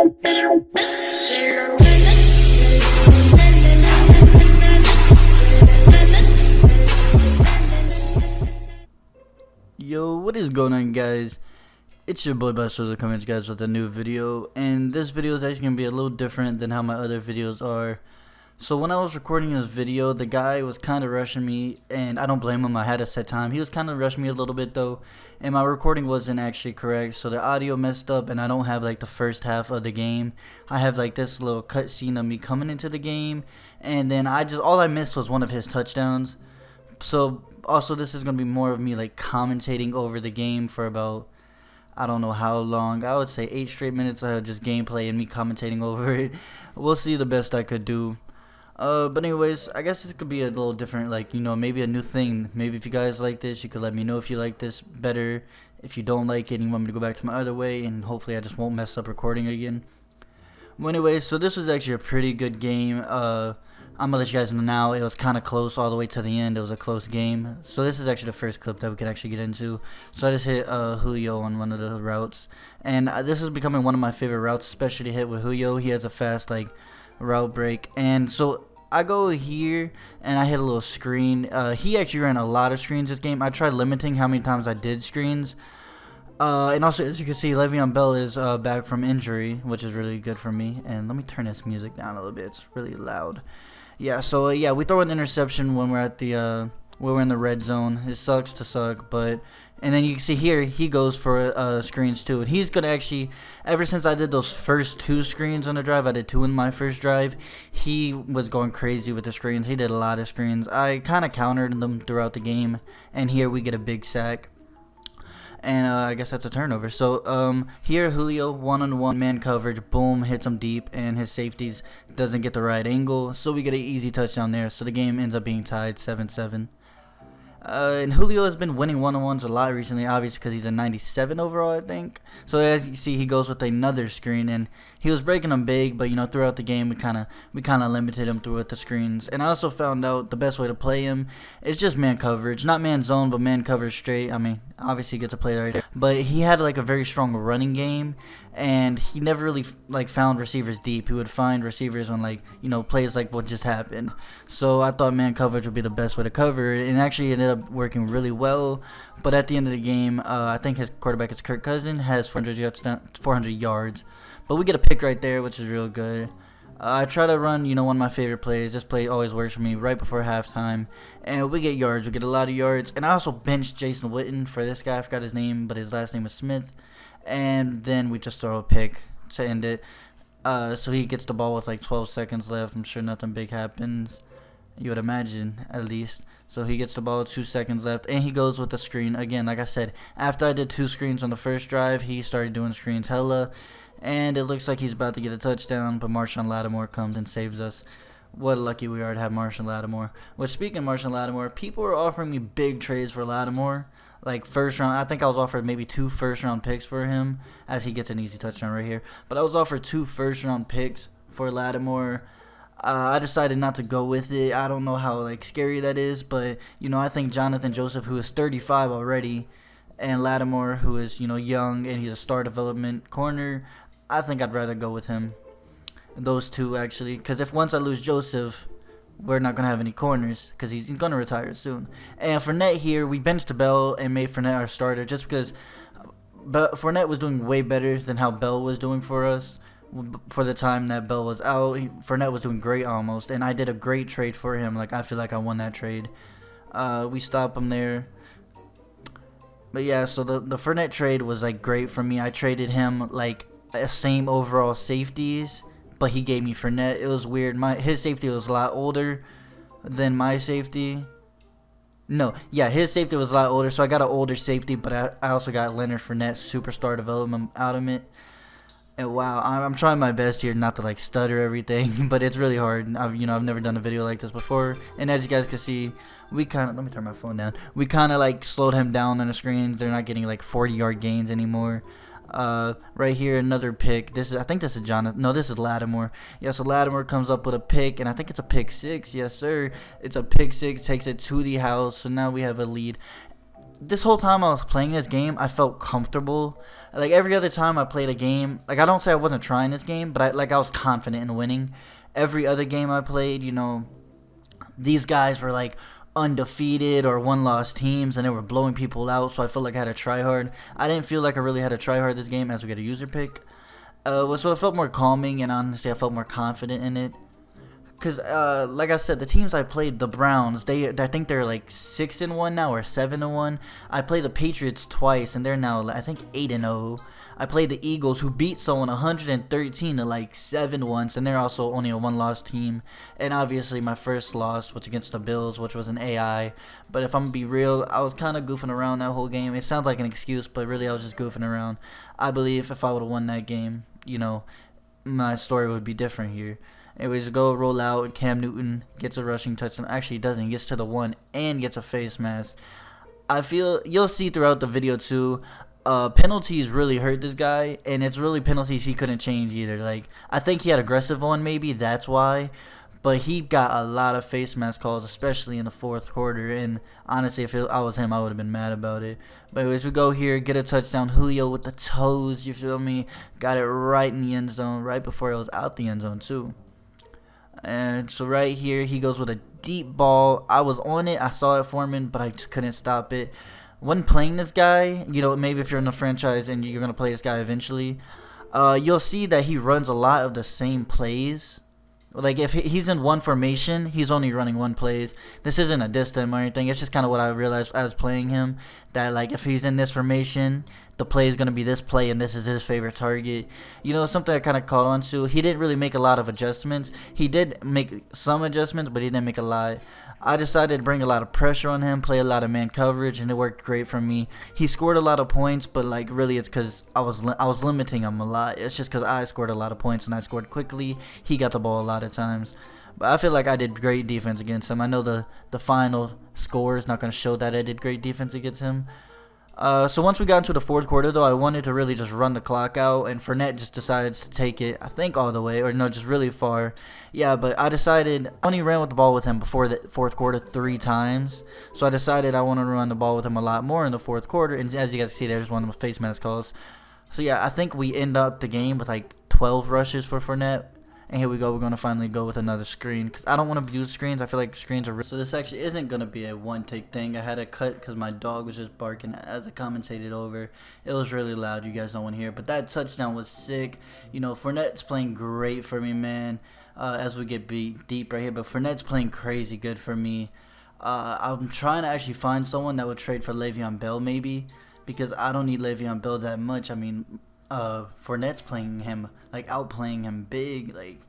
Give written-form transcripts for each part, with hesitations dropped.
Yo, what is going on, guys? It's your boy BySwizzle coming at you guys with a new video, and this video is actually going to be a little different than how my other videos are. So when I was recording this video, the guy was kind of rushing me, and I don't blame him. I had a set time. He was kind of rushing me a little bit though, and my recording wasn't actually correct, so the audio messed up, and I don't have like the first half of the game. I have like this little cutscene of me coming into the game, and then all I missed was one of his touchdowns. So also this is going to be more of me like commentating over the game for about, I don't know how long. I would say 8 straight minutes of just gameplay and me commentating over it. We'll see the best I could do. But anyways, I guess this could be a little different, like, you know, maybe a new thing. Maybe if you guys like this, you could let me know if you like this better. If you don't like it and you want me to go back to my other way, and hopefully I just won't mess up recording again. Well, anyways, so this was actually a pretty good game. I'm gonna let you guys know now, it was kind of close all the way to the end. It was a close game. So this is actually the first clip that we can actually get into. So I just hit Julio on one of the routes, and this is becoming one of my favorite routes, especially to hit with Julio. He has a fast like route break, and so I go here and I hit a little screen. He actually ran a lot of screens this game. I tried limiting how many times I did screens. And also, as you can see, Le'Veon Bell is back from injury, which is really good for me. And let me turn this music down a little bit. It's really loud. Yeah, so yeah, we throw an interception when we're at the when we're in the red zone. It sucks to suck, but and then you can see here he goes for screens too, and he's gonna actually, ever since I did those first 2 screens on the drive, I did 2 in my first drive, he was going crazy with the screens. He did a lot of screens. I kind of countered them throughout the game, and here we get a big sack. And I guess that's a turnover. So here Julio one-on-one man coverage, boom, hits him deep, and his safeties doesn't get the right angle, so we get an easy touchdown there. So the game ends up being tied 7-7. And Julio has been winning one-on-ones a lot recently, obviously because he's a 97 overall, I think. So as you see, he goes with another screen, and he was breaking them big, but you know, throughout the game we kind of limited him through with the screens. And I also found out the best way to play him is just man coverage, not man zone, but man coverage straight. I mean, obviously he gets to play right there, but he had like a very strong running game, and he never really like found receivers deep. He would find receivers on, like, you know, plays like what just happened. So I thought man coverage would be the best way to cover it, and actually ended up working really well. But at the end of the game, I think his quarterback is Kirk Cousins, has 400 yards. But we get a pick right there, which is real good. I try to run, you know, one of my favorite plays. This play always works for me right before halftime. And we get yards. We get a lot of yards. And I also benched Jason Witten for this guy. I forgot his name, but his last name is Smith. And then we just throw a pick to end it. So he gets the ball with like 12 seconds left. I'm sure nothing big happens. You would imagine, at least. So he gets the ball with 2 seconds left, and he goes with the screen. Again, like I said, after I did 2 screens on the first drive, he started doing screens hella. And it looks like he's about to get a touchdown, but Marshawn Lattimore comes and saves us. What lucky we are to have Marshawn Lattimore. Well, speaking of Marshawn Lattimore, people were offering me big trades for Lattimore. Like first round, I think I was offered maybe 2 first-round picks for him, as he gets an easy touchdown right here. But I was offered 2 first-round picks for Lattimore. I decided not to go with it. I don't know how like scary that is, but you know, I think Jonathan Joseph, who is 35 already, and Lattimore, who is, you know, young and he's a star development corner, I think I'd rather go with him. Those 2 actually, because if once I lose Joseph, we're not gonna have any corners because he's gonna retire soon. And Fournette here, we benched Bell and made Fournette our starter just because Fournette was doing way better than how Bell was doing for us. For the time that Bell was out, Fournette was doing great almost, and I did a great trade for him. Like, I feel like I won that trade. We stop him there. But yeah, so the Fournette trade was like great for me. I traded him like same overall safeties, but he gave me Fournette. It was weird. His safety was a lot older than my safety. No, yeah, his safety was a lot older, so I got an older safety, but I also got Leonard Fournette superstar development out of it. And wow, I'm trying my best here not to like stutter everything, but it's really hard. I've never done a video like this before, and as you guys can see, we kind of, let me turn my phone down. We kind of like slowed him down on the screens. They're not getting like 40-yard gains anymore. Right here, another pick. I think this is Jonathan. No, this is Lattimore. Yeah, so Lattimore comes up with a pick, and I think it's a pick 6. Yes, sir. It's a pick 6. Takes it to the house. So now we have a lead. this whole time I was playing this game, I felt comfortable. Like every other time I played a game, like I don't say I wasn't trying this game, but I was confident in winning. Every other game I played, you know, these guys were like undefeated or one-loss teams, and they were blowing people out. So I felt like I had to try hard. I didn't feel like I really had to try hard this game as we get a user pick. So it felt more calming, and honestly, I felt more confident in it. Cause like I said, the teams I played, the Browns, I think they're like 6-1 now or 7-1. I played the Patriots twice, and they're now I think 8-0. I played the Eagles, who beat someone 113 to like 7 once, and they're also only a one-loss team. And obviously, my first loss was against the Bills, which was an AI. But if I'm gonna be real, I was kind of goofing around that whole game. It sounds like an excuse, but really I was just goofing around. I believe if I would have won that game, you know, my story would be different here. Anyways, go roll out. Cam Newton gets a rushing touchdown. Actually, he doesn't. He gets to the 1 and gets a face mask. I feel you'll see throughout the video too. Penalties really hurt this guy, and it's really penalties he couldn't change either. Like I think he had aggressive on, maybe that's why. But he got a lot of face mask calls, especially in the fourth quarter. And honestly, if I was him, I would have been mad about it. But anyways, we go here, get a touchdown. Julio with the toes, you feel me? Got it right in the end zone, right before it was out the end zone too. And so right here, he goes with a deep ball. I was on it. I saw it forming, but I just couldn't stop it. When playing this guy, you know, maybe if you're in the franchise and you're going to play this guy eventually, you'll see that he runs a lot of the same plays. Like if he's in one formation, he's only running one plays. This isn't a diss to him or anything. It's just kind of what I realized as playing him, that like if he's in this formation, the play is going to be this play and this is his favorite target. You know, something I kind of caught on to. He didn't really make a lot of adjustments. He did make some adjustments, but he didn't make a lot. I decided to bring a lot of pressure on him, play a lot of man coverage, and it worked great for me. He scored a lot of points, but like really it's because I was limiting him a lot. It's just because I scored a lot of points and I scored quickly. He got the ball a lot of times. But I feel like I did great defense against him. I know the final score is not going to show that I did great defense against him. So once we got into the fourth quarter, though, I wanted to really just run the clock out, and Fournette just decides to take it, I think, all the way, or no, just really far. Yeah, but I decided I only ran with the ball with him before the fourth quarter 3 times, so I decided I wanted to run the ball with him a lot more in the fourth quarter, and as you guys see, there's one of the face mask calls. So yeah, I think we end up the game with like 12 rushes for Fournette. And here we go. We're going to finally go with another screen, because I don't want to use screens. I feel like screens are... So this actually isn't going to be a one-take thing. I had to cut because my dog was just barking as I commentated over. It was really loud. You guys don't want to hear it. But that touchdown was sick. You know, Fournette's playing great for me, man, as we get beat deep right here. But Fournette's playing crazy good for me. I'm trying to actually find someone that would trade for Le'Veon Bell maybe, because I don't need Le'Veon Bell that much. I mean... Fournette's playing him, like outplaying him big. Like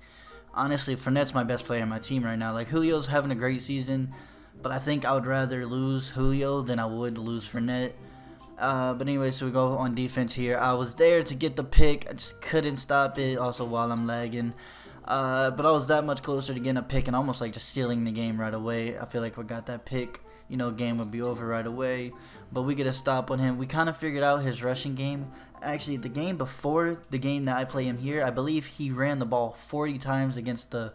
honestly, Fournette's my best player on my team right now. Like Julio's having a great season, but I think I would rather lose Julio than I would lose Fournette. But anyway, so we go on defense here. I was there to get the pick. I just couldn't stop it. Also while I'm lagging. But I was that much closer to getting a pick and almost like just sealing the game right away. I feel like if we got that pick, you know, game would be over right away. But we get a stop on him. We kind of figured out his rushing game. Actually, the game before the game that I play him here, I believe he ran the ball 40 times against the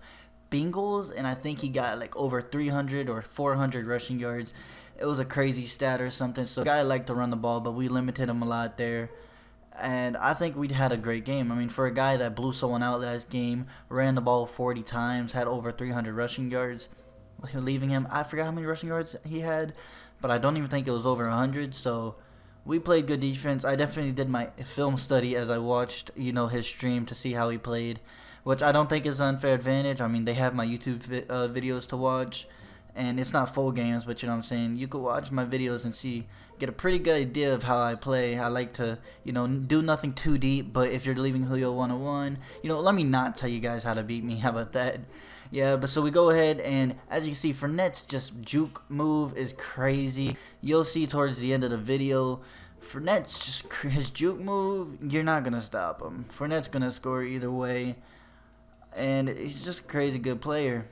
Bengals, and I think he got like over 300 or 400 rushing yards. It was a crazy stat or something. So the guy liked to run the ball, but we limited him a lot there. And I think we had a great game. I mean, for a guy that blew someone out last game, ran the ball 40 times, had over 300 rushing yards, leaving him, I forgot how many rushing yards he had, but I don't even think it was over 100. So we played good defense. I definitely did my film study as I watched, you know, his stream to see how he played, which I don't think is an unfair advantage. I mean, they have my YouTube videos to watch, and it's not full games, but you know what I'm saying. You could watch my videos and get a pretty good idea of how I play. I like to, you know, do nothing too deep, but if you're leaving Julio 101, you know, let me not tell you guys how to beat me. How about that? Yeah, but so we go ahead, and as you can see, Fournette's just juke move is crazy. You'll see towards the end of the video, Fournette's just, his juke move, you're not going to stop him. Fournette's going to score either way, and he's just a crazy good player.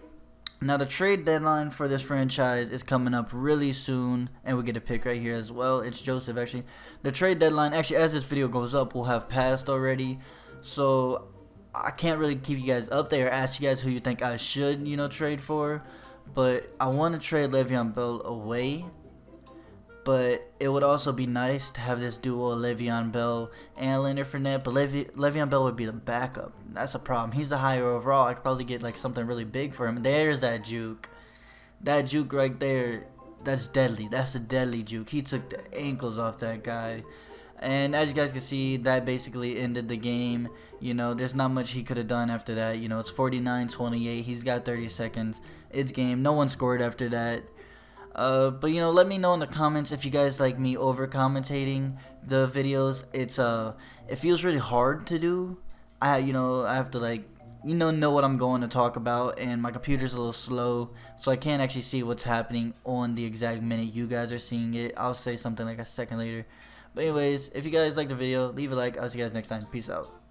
Now, the trade deadline for this franchise is coming up really soon, and we get a pick right here as well. It's Joseph, actually. The trade deadline, actually, as this video goes up, will have passed already, so I can't really keep you guys up there or ask you guys who you think I should, you know, trade for. But I want to trade Le'Veon Bell away. But it would also be nice to have this duo, Le'Veon Bell and Leonard Fournette. But Le'Veon Bell would be the backup. That's a problem. He's the higher overall. I could probably get like something really big for him. There's that juke. That juke right there. That's deadly. That's a deadly juke. He took the ankles off that guy. And as you guys can see, that basically ended the game. You know, there's not much he could have done after that. You know, it's 49-28. He's got 30 seconds. It's game. No one scored after that. But you know, let me know in the comments if you guys like me over commentating the videos. It feels really hard to do. I have to like know what I'm going to talk about, and my computer's a little slow, so I can't actually see what's happening on the exact minute you guys are seeing it. I'll say something like a second later. But anyways, if you guys like the video, leave a like. I'll see you guys next time. Peace out.